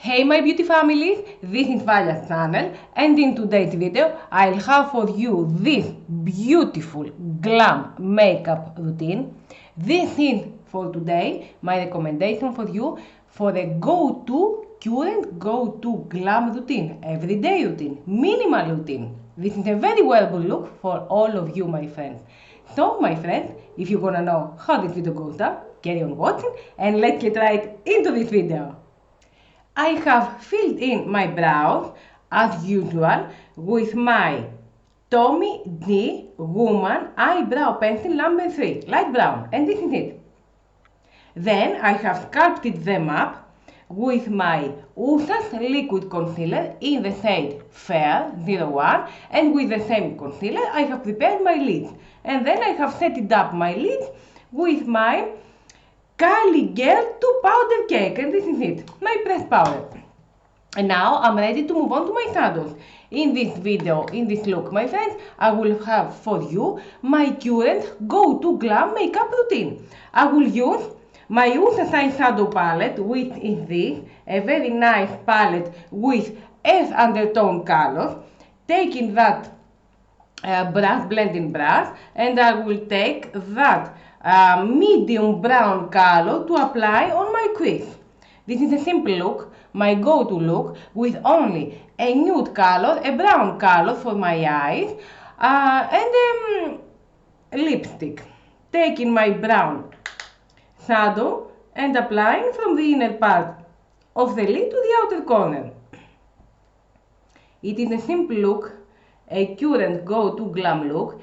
Hey my beauty families, this is VALYA'S channel, and in today's video I'll have for you this beautiful glam makeup routine. This is for today my recommendation for you for a current go-to glam routine, everyday routine, minimal routine. This is a very wearable look for all of you my friends. So my friends, if you wanna know how this video goes down, carry on watching and let's get right into this video. I have filled in my brows as usual with my Tommy D Woman Eyebrow Pencil number 3, light brown, and this is it. Then I have sculpted them up with my Usa's liquid concealer in the shade Fair 01, and with the same concealer I have prepared my lids, and then I have set it up my lids with my Kylie Girl 2 powder cake, and this is it, my pressed powder. And now I'm ready to move on to my shadows. In this video, in this look, my friends, I will have for you my current go-to glam makeup routine. I will use my Usa's eyeshadow palette, which is this, a very nice palette with earth undertone colors, taking that blending brush, and I will take that medium brown color to apply on my crease. This is a simple look, my go-to look, with only a nude color, a brown color for my eyes, and lipstick. Taking my brown shadow and applying from the inner part of the lid to the outer corner. It is a simple look, a current go-to glam look.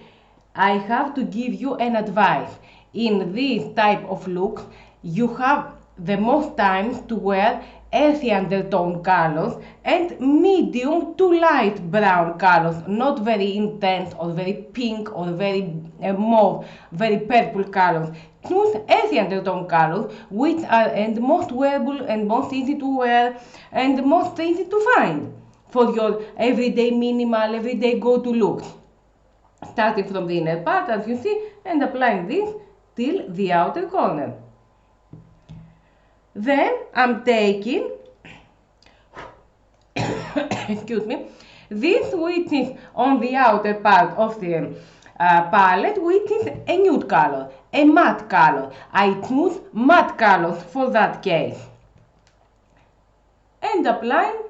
I have to give you an advice. In this type of look, you have the most time to wear earthy undertone colors and medium to light brown colors, not very intense or very pink or very mauve, very purple colors. Choose earthy undertone colors, which are and most wearable and most easy to wear and most easy to find for your everyday minimal, everyday go-to looks. Starting from the inner part, as you see, and applying this till the outer corner. Then I'm taking, excuse me, this which is on the outer part of the palette, which is a nude color, a matte color. I choose matte colors for that case. And applying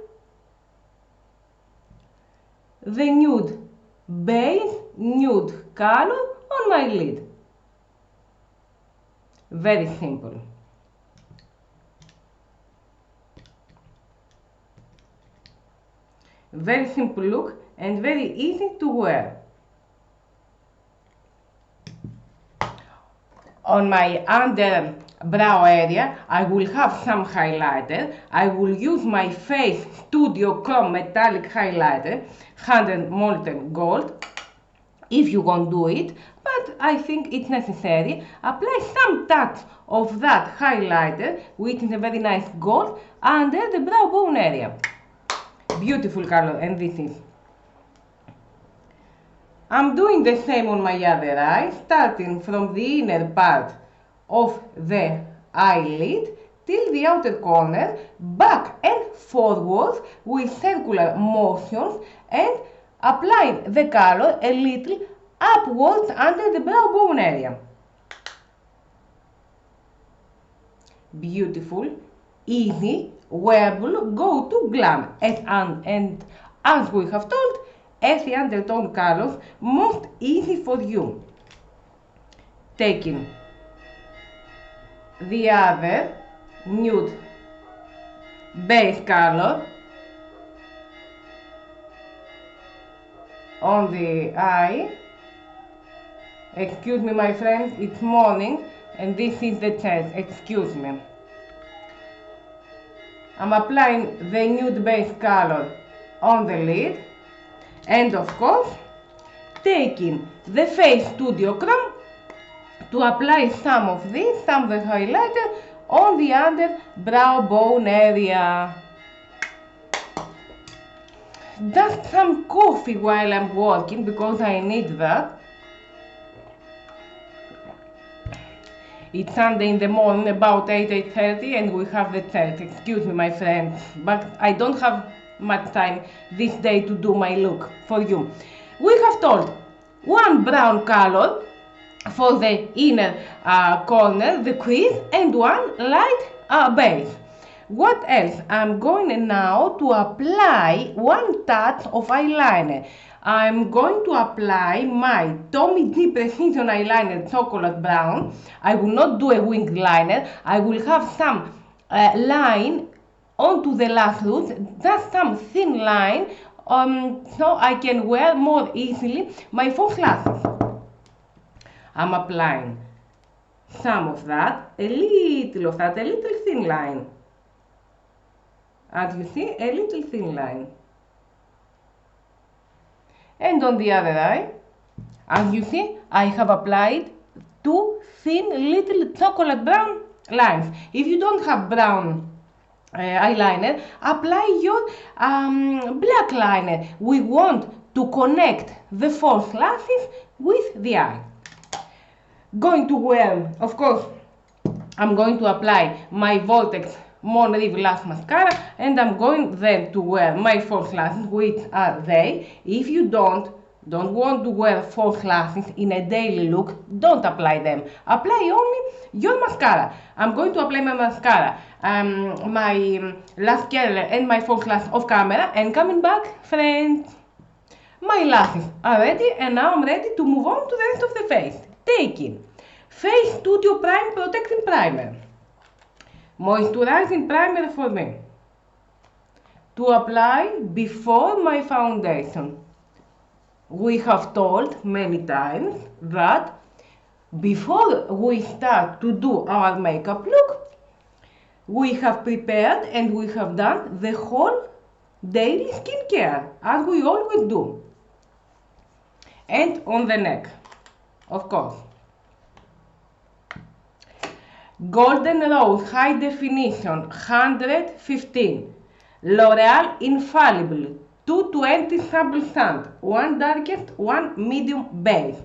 the nude base, nude color on my lid. Very simple. Very simple look and very easy to wear. On my underbrow area, I will have some highlighter. I will use my Face Studio Chrome Metallic Highlighter, 100 Molten Gold, if you won't do it, but I think it's necessary. Apply some touch of that highlighter, which is a very nice gold, under the brow bone area. Beautiful color, and this is. I'm doing the same on my other eye, starting from the inner part of the eyelid till the outer corner, back and forwards with circular motions, and applying the color a little upwards under the brow bone area. Beautiful, easy, wearable, go-to glam, and as we have told, earthy undertone colors, most easy for you. Taking the other nude base color on the eye. Excuse me my friends, it's morning and this is the chest, excuse me. I'm applying the nude base color on the lid, and of course taking the Face Studio Chrome to apply some of this, some of the highlighter on the under brow bone area. Just some coffee while I'm working because I need that. It's Sunday in the morning, about 8:30, and we have the church. Excuse me, my friend, but I don't have much time this day to do my look for you. We have told one brown color for the inner corner, the crease, and one light beige. What else? I'm going now to apply one touch of eyeliner. I'm going to apply my Tommy G Precision Eyeliner Chocolate Brown. I will not do a winged liner. I will have some line onto the last root, just some thin line, so I can wear more easily my false lashes. I'm applying some of that, a little thin line. As you see, a little thin line. And on the other eye, as you see, I have applied two thin little chocolate brown lines. If you don't have brown eyeliner, apply your black liner. We want to connect the false lashes with the eye. Going to wear, of course, I'm going to apply my Vortex Mon Rive Lash Mascara, and I'm going then to wear my false lashes, which are they. If you don't want to wear false lashes in a daily look, don't apply them. Apply only your mascara. I'm going to apply my mascara, my lash curler and my false lash off camera, and coming back, friends. My lashes are ready, and now I'm ready to move on to the rest of the face. Taking Face Studio Prime Protecting Primer. Moisturizing primer for me to apply before my foundation. We have told many times that before we start to do our makeup look, we have prepared and we have done the whole daily skincare, as we always do. And on the neck, of course. Golden Rose High Definition 115, L'Oreal Infallible 220 Sample Sand, one darkest, one medium beige,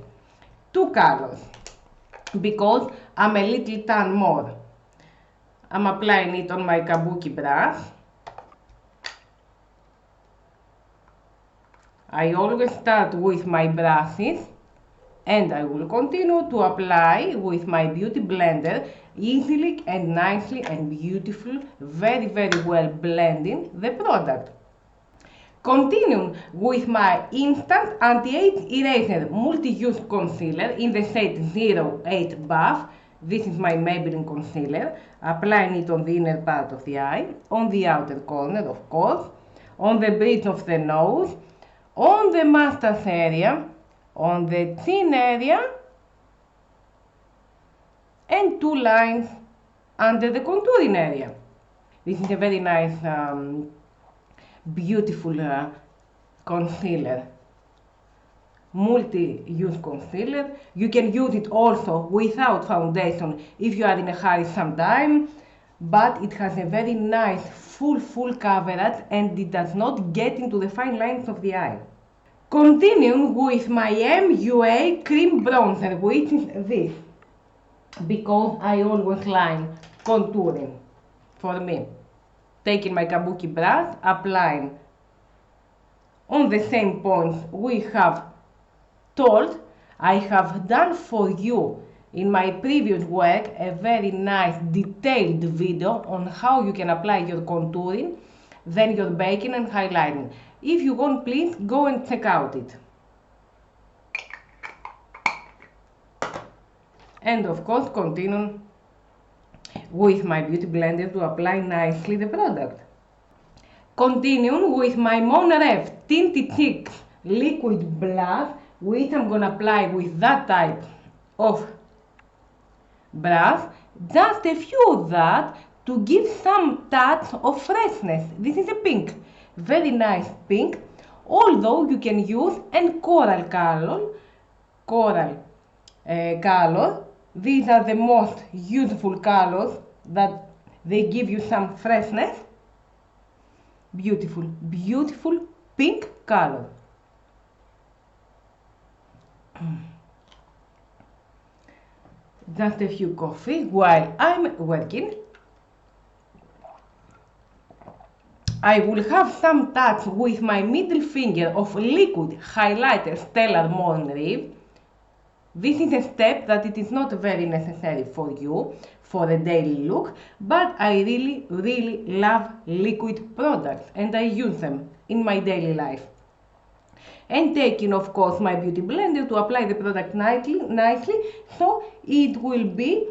two colors, because I'm a little tan more. I'm applying it on my kabuki brush. I always start with my brushes, and I will continue to apply with my beauty blender, easily and nicely and beautiful, very well blending the product. Continuing with my Instant Anti-Age Eraser Multi-Use Concealer in the shade 08 Buff. This is my Maybelline concealer, applying it on the inner part of the eye, on the outer corner of course, on the bridge of the nose, on the mustache area, on the chin area, and two lines under the contouring area. This is a very nice, beautiful concealer, multi-use concealer. You can use it also without foundation if you are in a hurry sometime, but it has a very nice full coverage and it does not get into the fine lines of the eye. Continuing with my MUA cream bronzer, which is this, because I always line contouring for me. Taking my kabuki brush, applying on the same points we have told. I have done for you in my previous work a very nice detailed video on how you can apply your contouring, then your baking and highlighting. If you want, please go and check out it. And of course, continue with my beauty blender to apply nicely the product. Continuing with my Mon Rêve Tinted Cheeks Liquid Blush, which I'm gonna apply with that type of brush, just a few of that to give some touch of freshness. This is a pink, very nice pink, although you can use a coral color. These are the most useful colors that they give you some freshness. Beautiful pink color. just a few coffee while I'm working. I will have some touch with my middle finger of liquid highlighter Stellar Morn Reef. This is a step that it is not very necessary for you for a daily look, but I really love liquid products and I use them in my daily life. And taking, of course, my beauty blender to apply the product nicely so it will be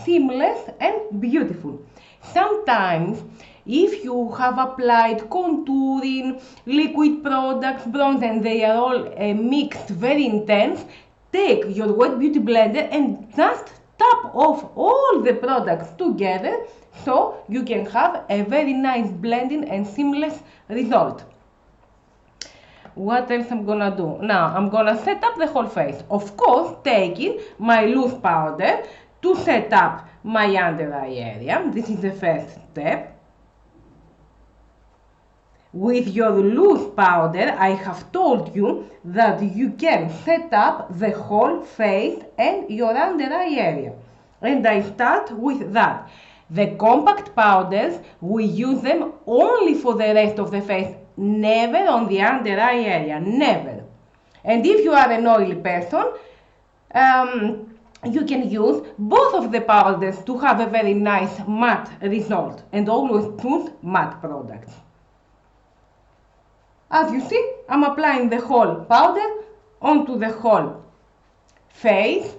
seamless and beautiful. Sometimes, if you have applied contouring, liquid products, bronze, and they are all mixed, very intense, take your wet beauty blender and just tap off all the products together so you can have a very nice blending and seamless result. What else I'm gonna do? Now I'm gonna set up the whole face. Of course, taking my loose powder to set up my under eye area. This is the first step. With your loose powder, I have told you that you can set up the whole face and your under eye area. And I start with that. The compact powders, we use them only for the rest of the face, never on the under eye area, never. And if you are an oily person, you can use both of the powders to have a very nice matte result, and always choose matte products. As you see, I'm applying the whole powder onto the whole face.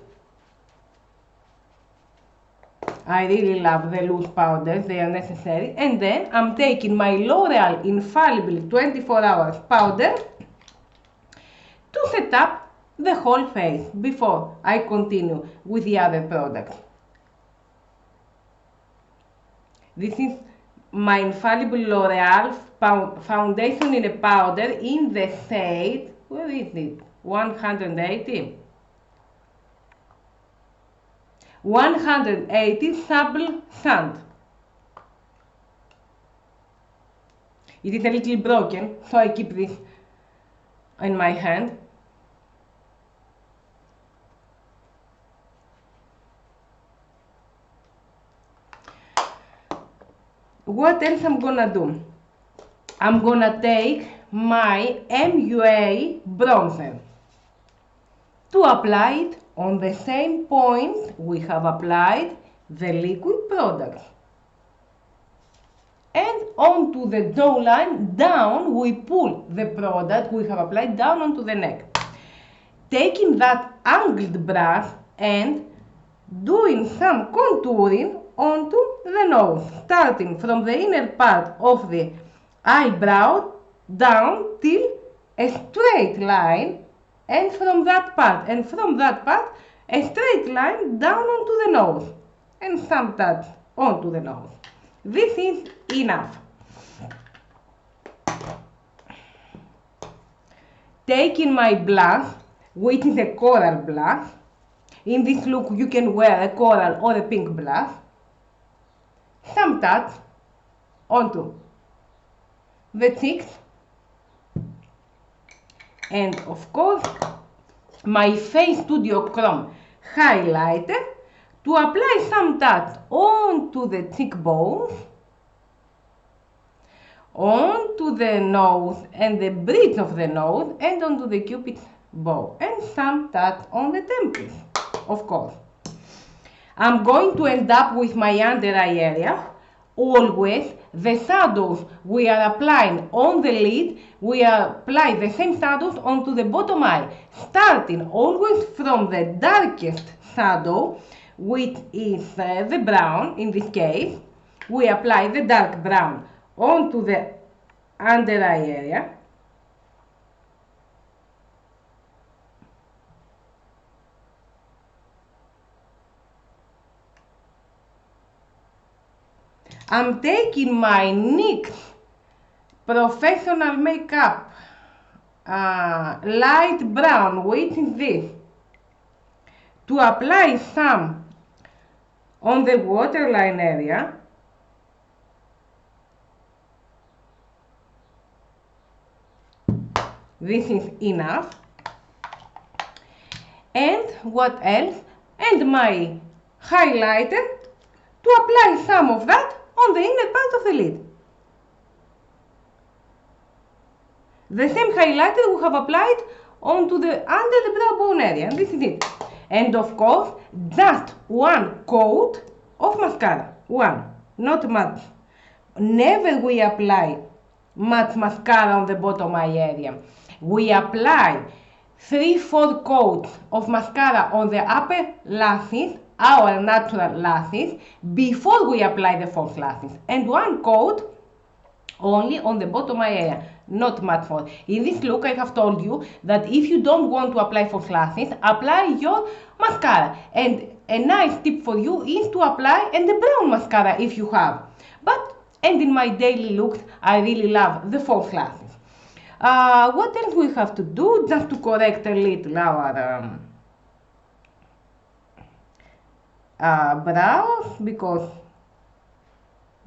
I really love the loose powders, they are necessary. And then I'm taking my L'Oreal Infallible 24 Hours powder to set up the whole face before I continue with the other products. This is my Infallible L'Oreal foundation in a powder in the shade, where is it? 180. 180 Sable Sand. It is a little broken, so I keep this in my hand. What else I'm gonna do? I'm gonna take my MUA bronzer to apply it on the same points we have applied the liquid products. And onto the jawline, down, we pull the product we have applied down onto the neck. Taking that angled brush and doing some contouring onto the nose, starting from the inner part of the eyebrow down till a straight line, and from that part a straight line down onto the nose and some touch onto the nose. This is enough. Taking my blush, which is a coral blush. In this look you can wear a coral or a pink blush. Some touch onto the cheeks, and of course my Face Studio Chrome highlighter to apply some touch onto the cheekbones, onto the nose and the bridge of the nose, and onto the cupid's bow, and some touch on the temples, of course. I'm going to end up with my under eye area. Always the shadows we are applying on the lid, we apply the same shadows onto the bottom eye, starting always from the darkest shadow, which is the brown. In this case, we apply the dark brown onto the under eye area. I'm taking my NYX Professional Makeup light brown, which is this, to apply some on the waterline area. This is enough. And what else? and my highlighter to apply some of that on the inner part of the lid. The same highlighter we have applied onto the under the brow bone area, and this is it. And of course, just one coat of mascara. One, not much. Never we apply much mascara on the bottom eye area. We apply 3-4 coats of mascara on the upper lashes, our natural lashes, before we apply the false lashes. And one coat only on the bottom eye area, not much more. In this look, I have told you that if you don't want to apply false lashes, apply your mascara. And a nice tip for you is to apply and the brown mascara if you have. And in my daily looks, I really love the false lashes. What else we have to do just to correct a little our brows, because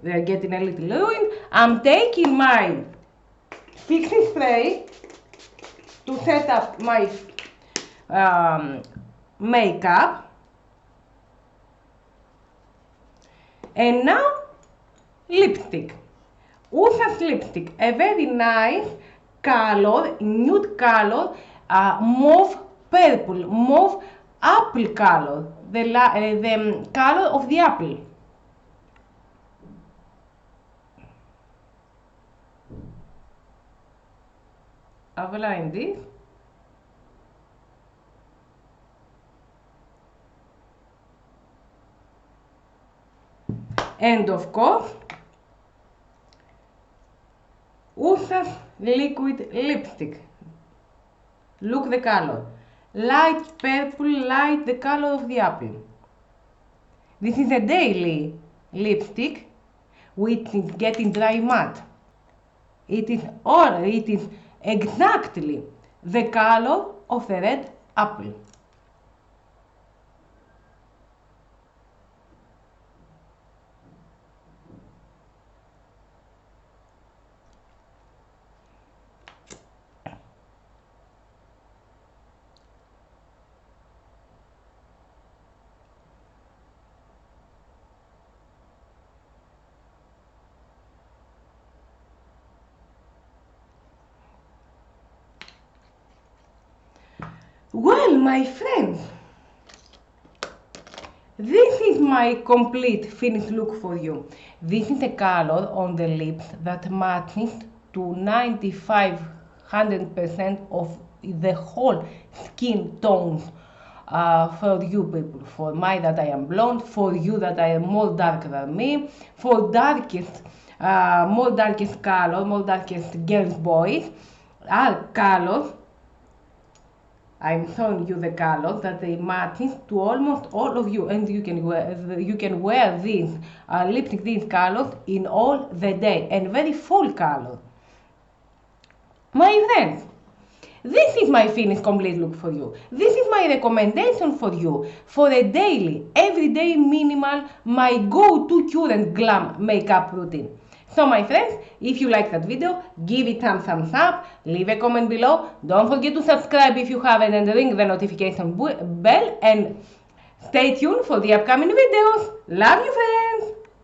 they are getting a little ruined. I'm taking my fixing spray to set up my makeup. And now lipstick. Usa's lipstick, a very nice color, nude color, mauve purple, mauve apple color, the color of the apple. Applying this. And of course, Usa's liquid lipstick. Look the color. Light purple, light the color of the apple. This is a daily lipstick which is getting dry matte. It is exactly the color of the red apple. Well, my friends, this is my complete finished look for you. This is the color on the lips that matches to 95-100% of the whole skin tones for you people. For my that I am blonde, for you that I am more dark than me, for darkest, more darkest color, more darkest girls, boys, are colors. I'm showing you the colors that they match to almost all of you, and you can wear these lipstick, these colors in all the day, and very full color. My friends, this is my finished complete look for you. This is my recommendation for you for a daily, everyday minimal, my go-to current glam makeup routine. So my friends, if you like that video, give it some thumbs up, leave a comment below, don't forget to subscribe if you haven't and ring the notification bell, and stay tuned for the upcoming videos. Love you friends!